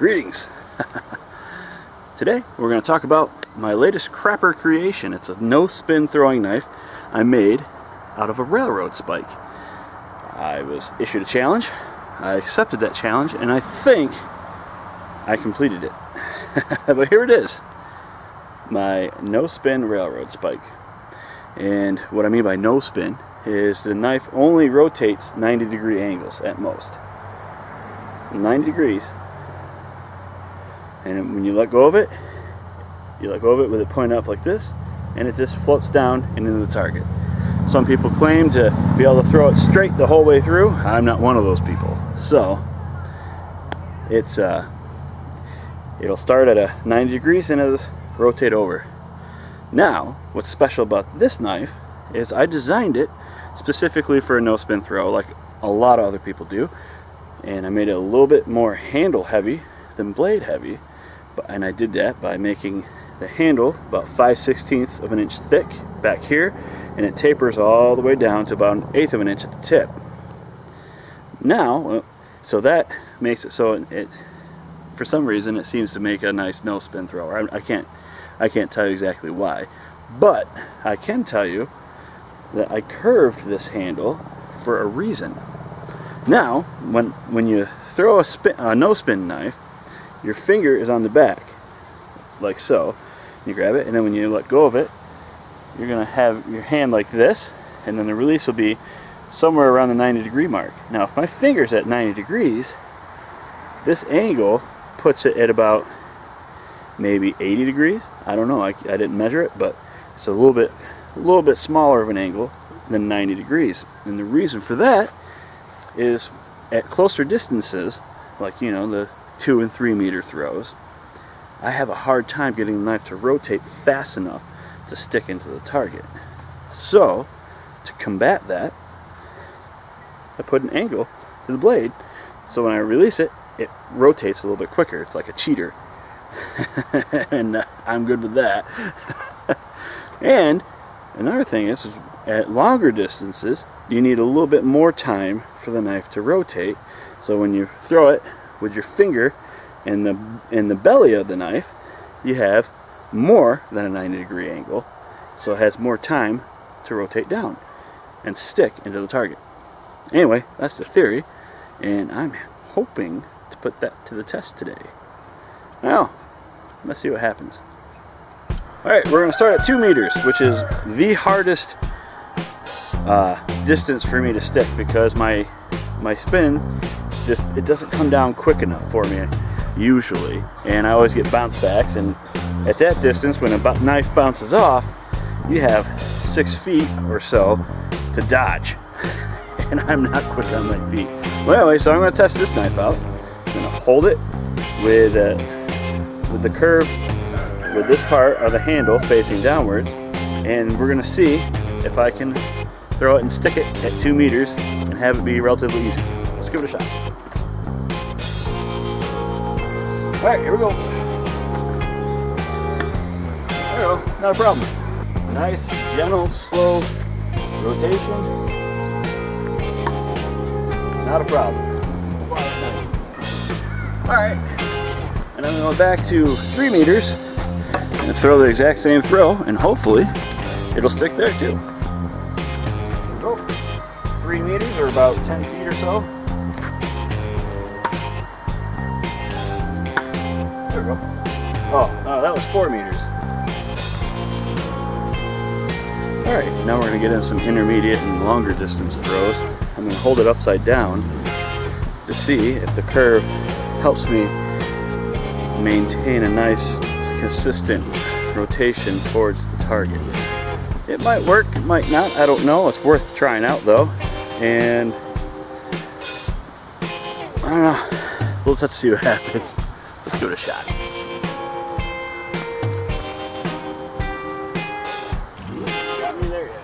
Greetings! Today we're going to talk about my latest crapper creation. It's a no-spin throwing knife I made out of a railroad spike. I was issued a challenge, I accepted that challenge, and I think I completed it. But here it is, my no-spin railroad spike. And what I mean by no-spin is the knife only rotates 90-degree angles at most. 90 degrees. And when you let go of it, with it pointing up like this, and it just floats down and into the target. Some people claim to be able to throw it straight the whole way through. I'm not one of those people. So it's it'll start at 90 degrees and it'll rotate over. Now, what's special about this knife is I designed it specifically for a no-spin throw, like a lot of other people do, and I made it a little bit more handle heavy than blade heavy. And I did that by making the handle about 5/16 of an inch thick back here, and it tapers all the way down to about 1/8 of an inch at the tip. Now, so that makes it so it for some reason it seems to make a nice no-spin thrower. I can't tell you exactly why, but I can tell you that I curved this handle for a reason. Now, when you throw a no-spin knife, your finger is on the back, like so. You grab it, and then when you let go of it, you're going to have your hand like this, and then the release will be somewhere around the 90-degree mark. Now, if my finger's at 90 degrees, this angle puts it at about maybe 80 degrees. I don't know. I didn't measure it, but it's a little bit smaller of an angle than 90 degrees. And the reason for that is at closer distances, like, you know, the 2 and 3 meter throws, I have a hard time getting the knife to rotate fast enough to stick into the target. So, to combat that, I put an angle to the blade, so when I release it, it rotates a little bit quicker. It's like a cheater. And I'm good with that. And another thing is at longer distances, you need a little bit more time for the knife to rotate. So when you throw it with your finger in the belly of the knife, you have more than a 90-degree angle, so it has more time to rotate down and stick into the target. Anyway, that's the theory, and I'm hoping to put that to the test today. Now, let's see what happens. Alright, we're going to start at 2 meters, which is the hardest distance for me to stick, because my spin, it doesn't come down quick enough for me usually, and I always get bounce backs, and at that distance, when a knife bounces off, you have 6 feet or so to dodge. And I'm not quick on my feet. Well, anyway, so I'm going to test this knife out. I'm going to hold it with the curve, with this part of the handle facing downwards, and we're going to see if I can throw it and stick it at 2 meters and have it be relatively easy. Let's give it a shot. Alright, here we go. There we go, not a problem. Nice, gentle, slow rotation. Not a problem. Wow, that's nice. Alright, and I'm going to go back to 3 meters and throw the exact same throw, and hopefully it'll stick there too. Go. 3 meters, or about 10 feet or so. There we go. Oh, that was 4 meters. Alright, now we're going to get in some intermediate and longer distance throws. I'm going to hold it upside down to see if the curve helps me maintain a nice, consistent rotation towards the target. It might work, it might not, I don't know. It's worth trying out though. And I don't know. We'll have to see what happens. Let's give it a shot. Got me there yet.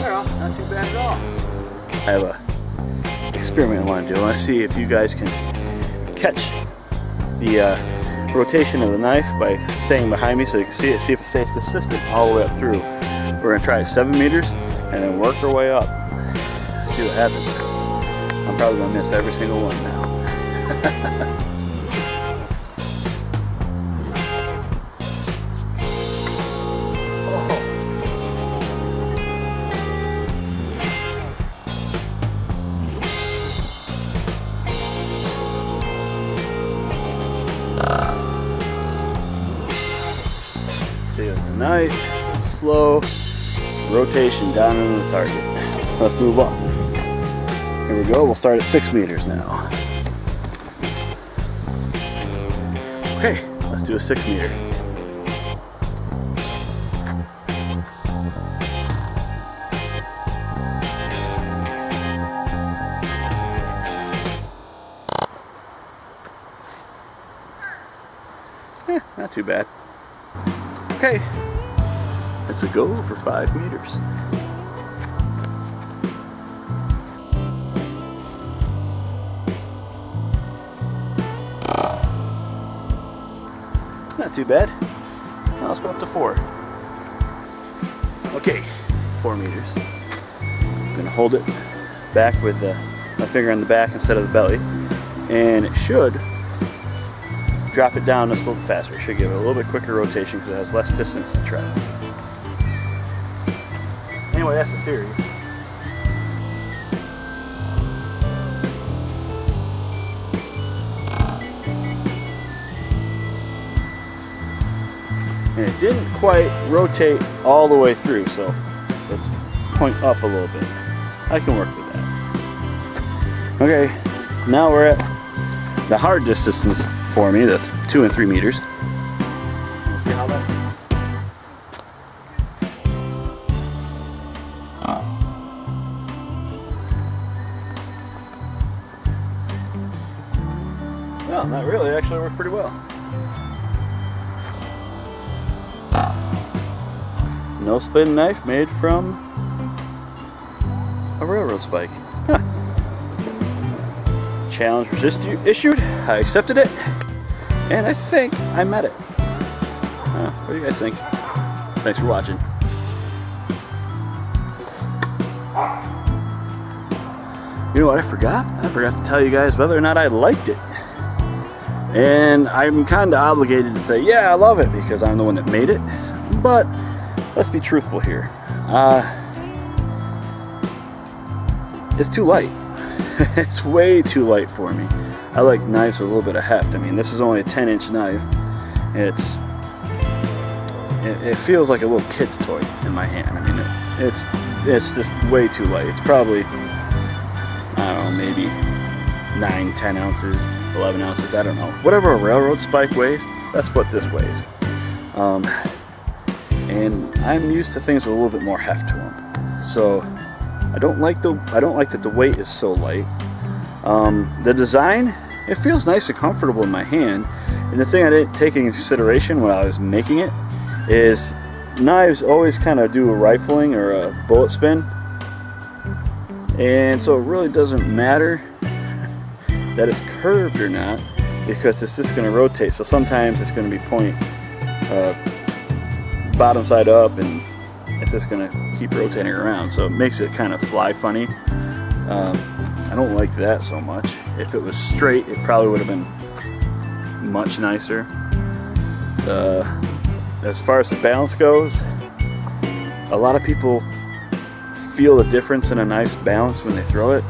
Well, not too bad at all. I have an experiment I want to do. I want to see if you guys can catch the rotation of the knife by staying behind me so you can see it, see if it stays consistent all the way up through. We're going to try 7 meters and then work our way up. See what happens. I'm I'm probably going to miss every single one now. See, it's a nice, slow rotation down into the target. Let's move on. Here we go, we'll start at 6 meters now. Okay, let's do a 6 meter. Not too bad. Okay, it's a go for 5 meters. Not too bad. Now let's go up to 4. Okay, 4 meters. I'm gonna hold it back with my finger on the back instead of the belly, and it should drop it down just a little bit faster. It should give it a little bit quicker rotation because it has less distance to travel. Anyway, that's the theory. And it didn't quite rotate all the way through, so let's point up a little bit. I can work with that. Okay, now we're at the hard distance for me, the 2 and 3 meters. Let's see how that. Well, not really. It actually worked pretty well. No spin knife made from a railroad spike. Huh. Challenge was issued. I accepted it, and I think I met it. What do you guys think? Thanks for watching. You know what I forgot? I forgot to tell you guys whether or not I liked it. And I'm kind of obligated to say, yeah, I love it because I'm the one that made it. But let's be truthful here. It's too light. It's way too light for me. I like knives with a little bit of heft. I mean, this is only a 10-inch knife. It feels like a little kid's toy in my hand. I mean, it's just way too light. It's probably, I don't know, maybe 9, 10 ounces, 11 ounces, I don't know. Whatever a railroad spike weighs, that's what this weighs. And I'm used to things with a little bit more heft to them. So I don't like that the weight is so light. The design, it feels nice and comfortable in my hand. And the thing I didn't take into consideration when I was making it is knives always kind of do a rifling or a bullet spin. And so it really doesn't matter that it's curved or not, because it's just going to rotate. So sometimes it's going to be bottom side up, and it's just going to keep rotating around. So it makes it kind of fly funny. I don't like that so much. If it was straight, it probably would have been much nicer. As far as the balance goes, a lot of people feel the difference in a knife's balance when they throw it.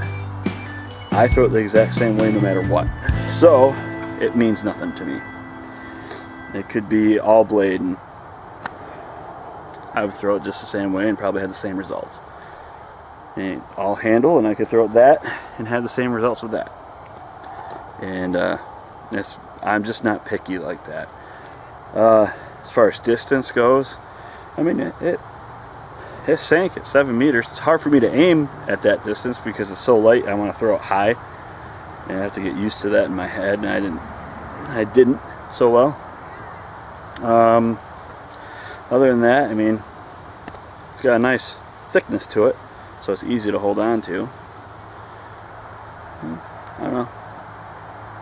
I throw it the exact same way no matter what. So it means nothing to me. It could be all blade and I would throw it just the same way and probably have the same results. And all handle, and I could throw it that and have the same results with that. And I'm just not picky like that. As far as distance goes, I mean, it sank at 7 meters. It's hard for me to aim at that distance because it's so light. I want to throw it high, and I have to get used to that in my head, and I didn't so well. Other than that, I mean, it's got a nice thickness to it, so it's easy to hold on to. I don't know.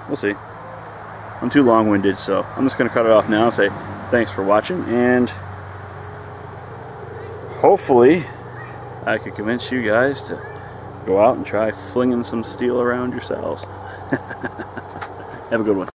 We'll see. I'm too long-winded, so I'm just going to cut it off now and say thanks for watching, and hopefully I could convince you guys to go out and try flinging some steel around yourselves. Have a good one.